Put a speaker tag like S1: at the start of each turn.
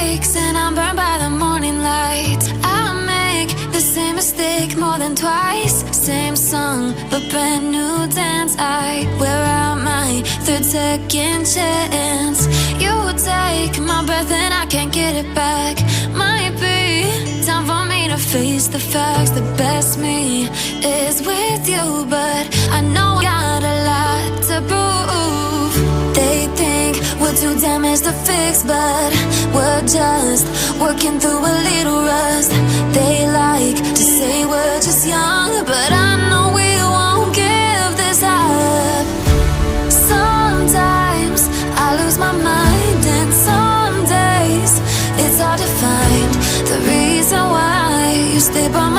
S1: breaks and I'm burned by the morning light. I make the same mistake more than twice. Same song, but brand new dance. I wear out my third second chance. You take my breath and I can't get it back. Might be time for me to face the facts. The best me is with you, but I know I got a lot to prove. They think we're too damaged to fix, but we're just working through a little rust. They like to say we're just young, but I know we won't give this up. Sometimes I lose my mind, and some days it's hard to find the reason why you stay by my